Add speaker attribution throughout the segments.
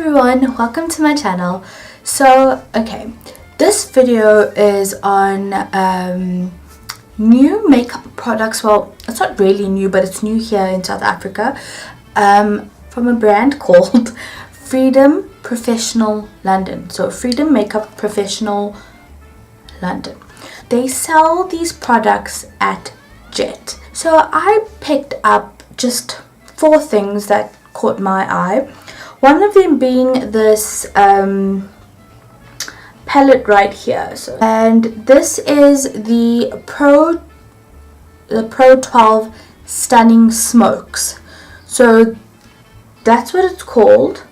Speaker 1: everyone, welcome to my channel. So okay, this video is on new makeup products. Well, it's not really new, but it's new here in South Africa, from a brand called Freedom Professional London. So Freedom Makeup Professional London. They sell these products at Jet. So I picked up just 4 things that caught my eye. One of them being this palette right here. So, and this is the Pro 12 Stunning Smokes. So that's what it's called.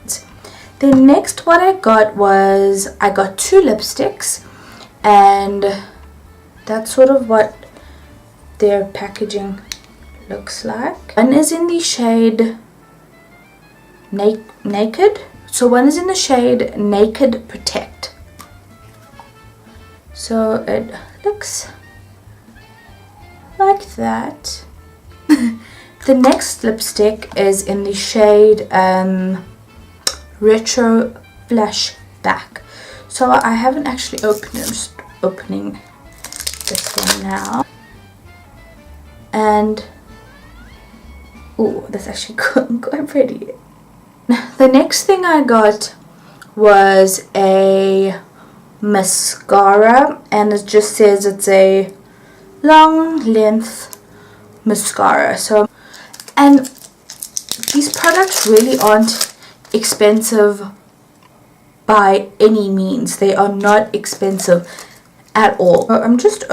Speaker 1: Then next what I got was, I got 2 lipsticks, and that's sort of what their packaging looks like. One is in the shade Naked. So one is in the shade Naked Protect. So it looks like that. The next lipstick is in the shade Retro Flashback. So I haven't actually opened it. I'm just opening this one now. And oh, that's actually quite pretty. The next thing I got was a mascara, and it just says it's a long length mascara. So, and these products really aren't expensive by any means. They are not expensive at all. So I'm just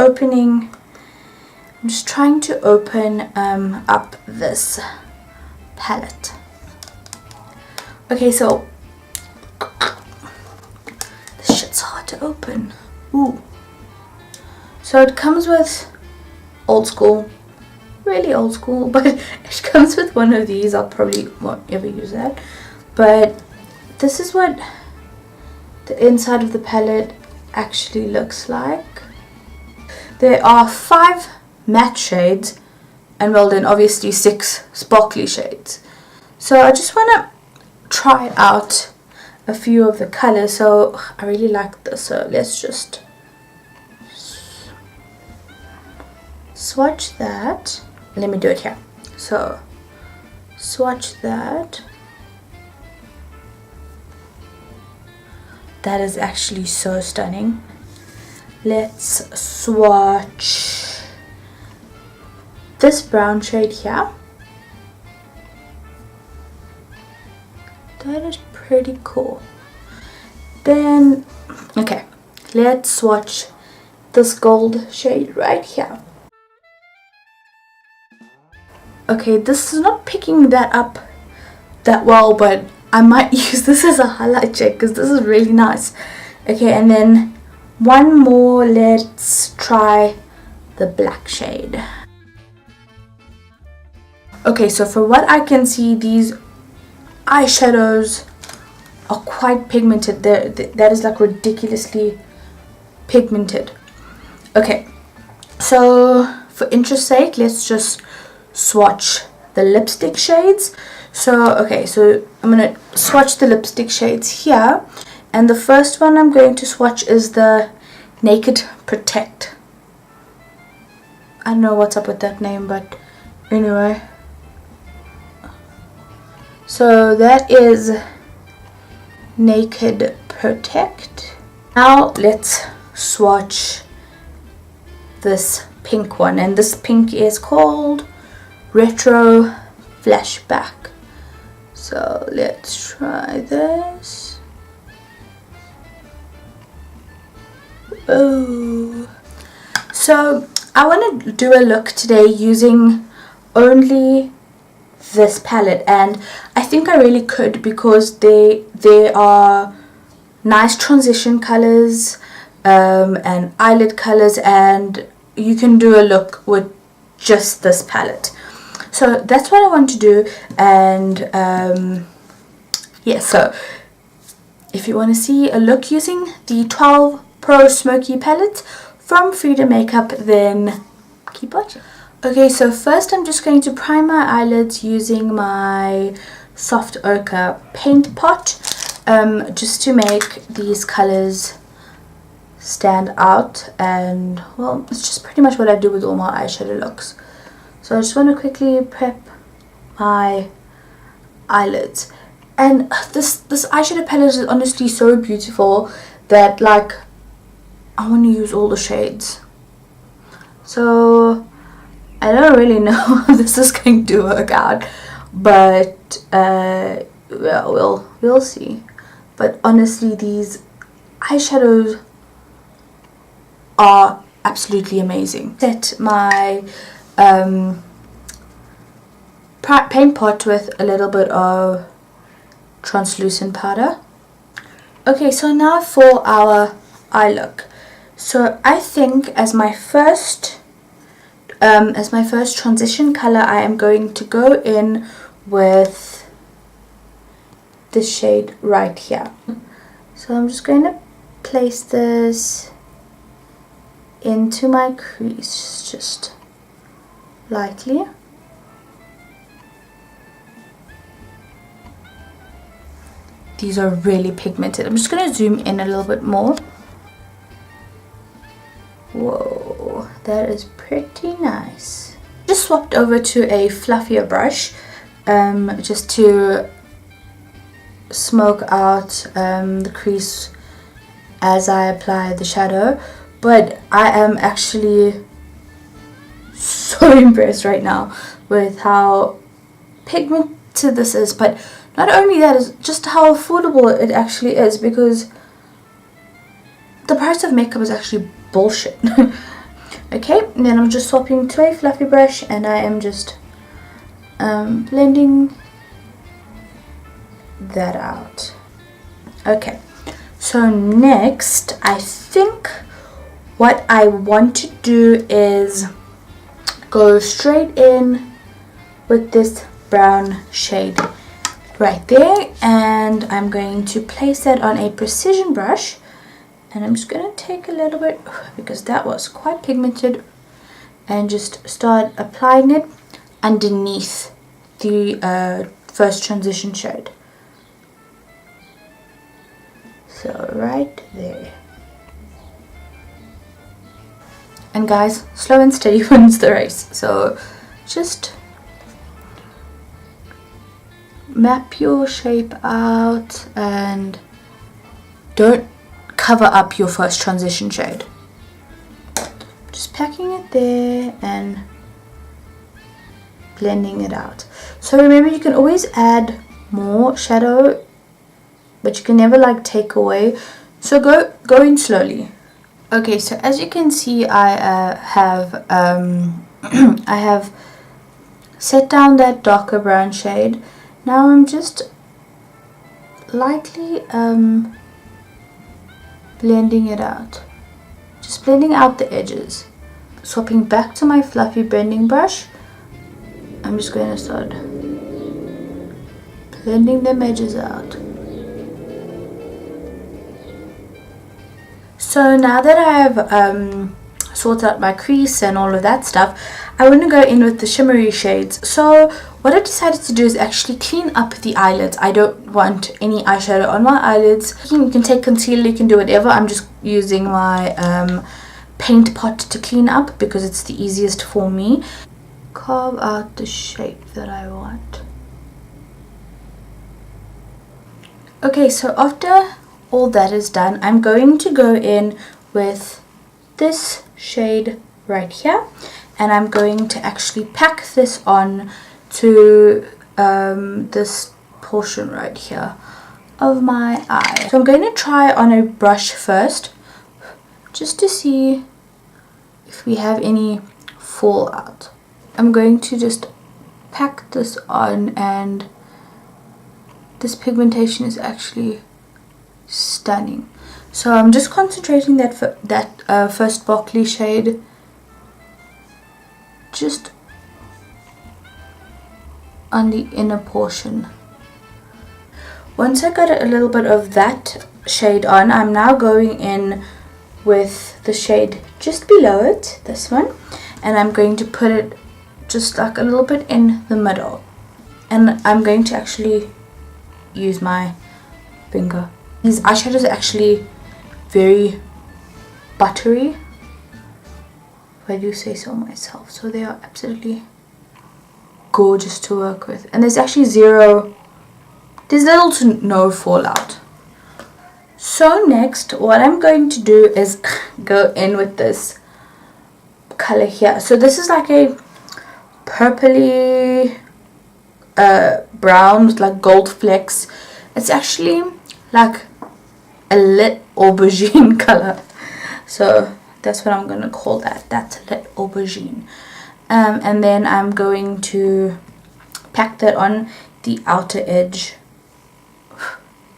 Speaker 1: trying to open up this palette. Okay, so this shit's hard to open. Ooh. So it comes with old school, really old school, but it comes with one of these. I'll probably won't ever use that. But this is what the inside of the palette actually looks like. There are 5 matte shades, and well then obviously 6 sparkly shades. So I just want to try out a few of the colors. So I really like this, so let's just swatch that. Let me do it here. So swatch that. That is actually so stunning. Let's swatch this brown shade here. That is pretty cool. Then, okay, let's swatch this gold shade right here. Okay, this is not picking that up that well, but I might use this as a highlight check because this is really nice. Okay, and then one more. Let's try the black shade. Okay, so for what I can see, these eyeshadows are quite pigmented. That is like ridiculously pigmented. Okay, so for interest's sake, let's just swatch the lipstick shades. So okay, so I'm gonna swatch the lipstick shades here, and the first one I'm going to swatch is the Naked Protect. I don't know what's up with that name, but anyway. So that is Naked Protect. Now let's swatch this pink one, and this pink is called Retro Flashback. So let's try this. Oh, so I want to do a look today using only this palette, and I think I really could because they are nice transition colors and eyelid colors, and you can do a look with just this palette. So that's what I want to do. And yeah, so if you want to see a look using the 12 Pro Smoky palette from Freedom Makeup, then keep watching. Okay, so first I'm just going to prime my eyelids using my soft ochre paint pot. just to make these colors stand out. And well, it's just pretty much what I do with all my eyeshadow looks. So I just want to quickly prep my eyelids. And this eyeshadow palette is honestly so beautiful that like I want to use all the shades. So I don't really know how this is going to work out, but well, we'll see. But honestly, these eyeshadows are absolutely amazing. Set my paint pot with a little bit of translucent powder. Okay, so now for our eye look. So I think as my first transition color, I am going to go in with this shade right here. So I'm just going to place this into my crease just lightly. These are really pigmented. I'm just going to zoom in a little bit more. Whoa, that is pretty nice. Just swapped over to a fluffier brush just to smoke out the crease as I apply the shadow. But I am actually so impressed right now with how pigmented this is. But not only that, is just how affordable it actually is, because the price of makeup is actually bullshit. Okay, and then I'm just swapping to a fluffy brush and I am just blending that out. Okay, so next I think what I want to do is go straight in with this brown shade right there, and I'm going to place that on a precision brush, and I'm just going to take a little bit, because that was quite pigmented, and just start applying it underneath the first transition shade. So right there. And guys, slow and steady wins the race. So just map your shape out and don't cover up your first transition shade. Just packing it there and blending it out. So remember, you can always add more shadow, but you can never like take away. So go in slowly. Okay, so as you can see, I have I have set down that darker brown shade. Now I'm just lightly blending it out, just blending out the edges. Swapping back to my fluffy blending brush, I'm just going to start blending them edges out. So now that I've sorted out my crease and all of that stuff, I want to go in with the shimmery shades. So what I decided to do is actually clean up the eyelids. I don't want any eyeshadow on my eyelids. You can take concealer, you can do whatever. I'm just using my paint pot to clean up because it's the easiest for me. Carve out the shape that I want. Okay, so after all that is done, I'm going to go in with this shade right here, and I'm going to actually pack this on to this portion right here of my eye. So I'm going to try on a brush first, just to see if we have any fallout. I'm going to just pack this on, and this pigmentation is actually stunning. So I'm just concentrating that first Barclay shade just on the inner portion. Once I got a little bit of that shade on, I'm now going in with the shade just below it, this one, and I'm going to put it just like a little bit in the middle, and I'm going to actually use my finger. These eyeshadows are actually very buttery, if I do say so myself. So they are absolutely gorgeous to work with. And there's actually there's little to no fallout. So next, what I'm going to do is go in with this color here. So this is like a purpley brown with like gold flecks. It's actually like a lit aubergine color. So that's what I'm going to call that. That's lit aubergine. And then I'm going to pack that on the outer edge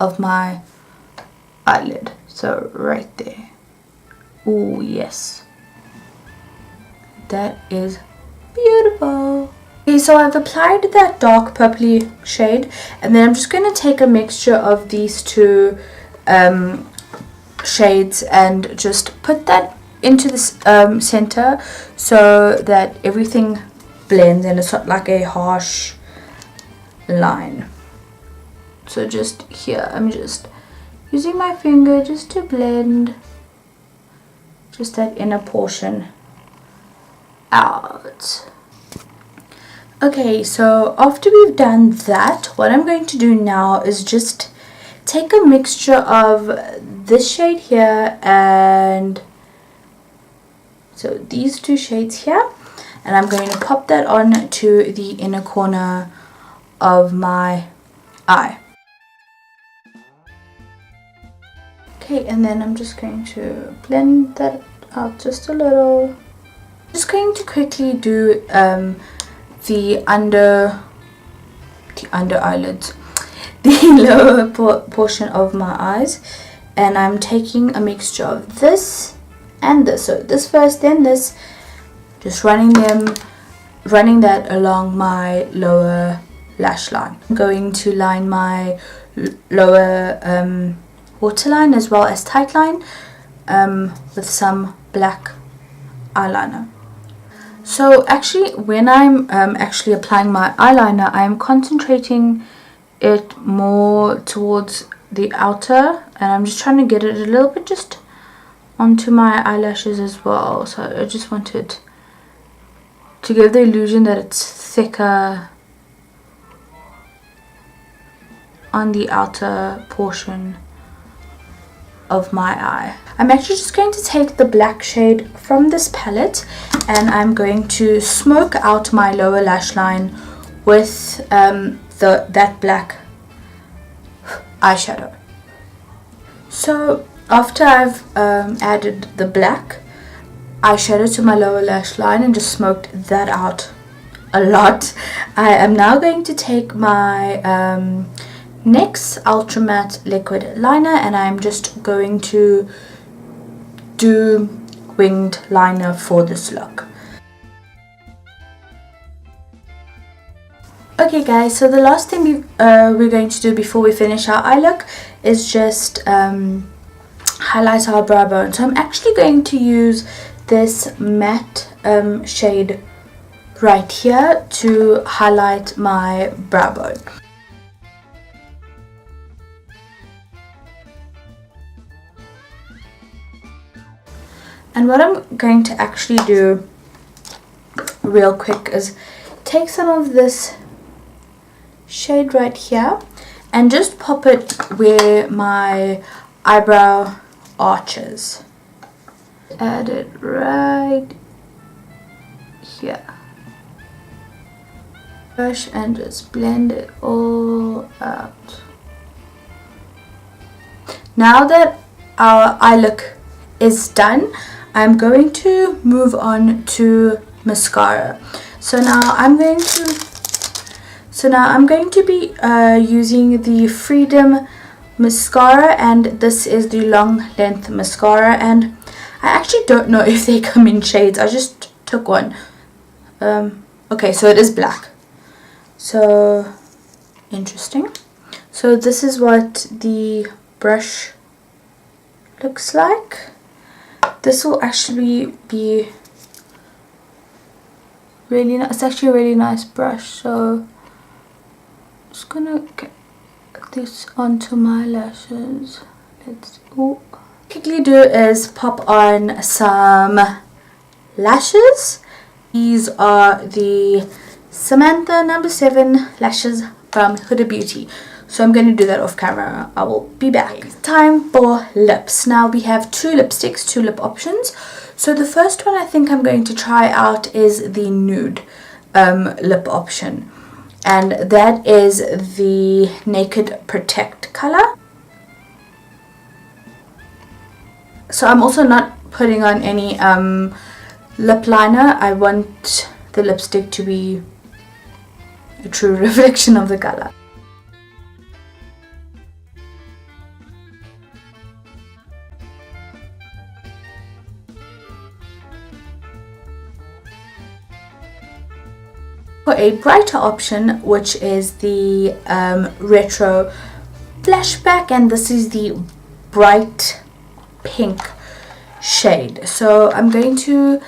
Speaker 1: of my eyelid. So right there. Oh yes. That is beautiful. Okay, so I've applied that dark purpley shade, and then I'm just going to take a mixture of these two shades and just put that into this center so that everything blends and it's not like a harsh line. So just here, I'm just using my finger just to blend just that inner portion out. Okay, so after we've done that, what I'm going to do now is just take a mixture of this shade here and so these two shades here, and I'm going to pop that on to the inner corner of my eye. Okay, and then I'm just going to blend that out just a little. Just going to quickly do the under eyelids, the lower portion of my eyes, and I'm taking a mixture of this and this. So this first, then this, just running that along my lower lash line. I'm going to line my lower waterline as well as tight line with some black eyeliner. So actually when I'm actually applying my eyeliner, I'm concentrating it more towards the outer, and I'm just trying to get it a little bit just onto my eyelashes as well. So I just wanted to give the illusion that it's thicker on the outer portion of my eye. I'm actually just going to take the black shade from this palette and I'm going to smoke out my lower lash line with that black eyeshadow. So after I've added the black eyeshadow to my lower lash line and just smoked that out a lot, I am now going to take my NYX Ultra Matte Liquid Liner and I'm just going to do winged liner for this look. Okay guys, so the last thing we're going to do before we finish our eye look is just highlight our brow bone. So I'm actually going to use this matte shade right here to highlight my brow bone. And what I'm going to actually do real quick is take some of this shade right here and just pop it where my eyebrow arches. Add it right here. Brush and just blend it all out. Now that our eye look is done, I'm going to move on to mascara. So now I'm going to be using the Freedom mascara, and this is the long length mascara, and I actually don't know if they come in shades. I just took one. Okay, so it is black. So interesting. So this is what the brush looks like. This will actually be really nice. It's actually a really nice brush, so I'm just gonna get a this onto my lashes. Quickly do is pop on some lashes. These are the Samantha No. 7 lashes from Huda Beauty. So I'm going to do that off camera. I will be back. Time for lips. Now we have two lipsticks, two lip options. So the first one I think I'm going to try out is the nude lip option. And that is the Naked Protect color. So I'm also not putting on any lip liner. I want the lipstick to be a true reflection of the color. For a brighter option, which is the retro flashback, and this is the bright pink shade. So I'm going to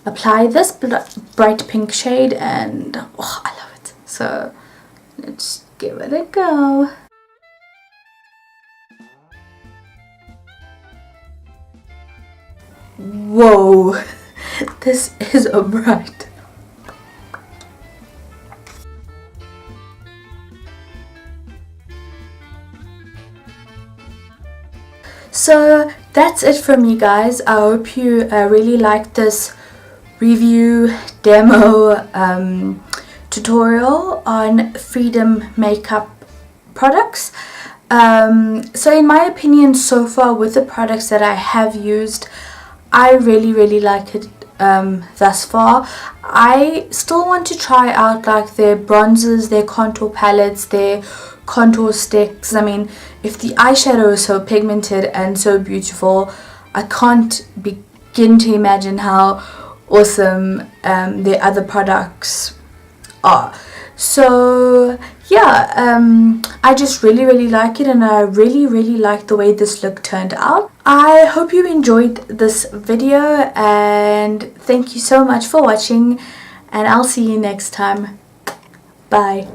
Speaker 1: apply this bright pink shade, and oh, I love it. So let's give it a go. Whoa, this is a bright. So that's it from me, guys. I hope you really liked this review demo tutorial on Freedom makeup products. So in my opinion, so far with the products that I have used, I really like it thus far. I still want to try out like their bronzers, their contour palettes, their contour sticks. I mean, if the eyeshadow is so pigmented and so beautiful, I can't begin to imagine how awesome their other products are. So yeah, I just really like it, and I really like the way this look turned out. I hope you enjoyed this video, and thank you so much for watching, and I'll see you next time. Bye.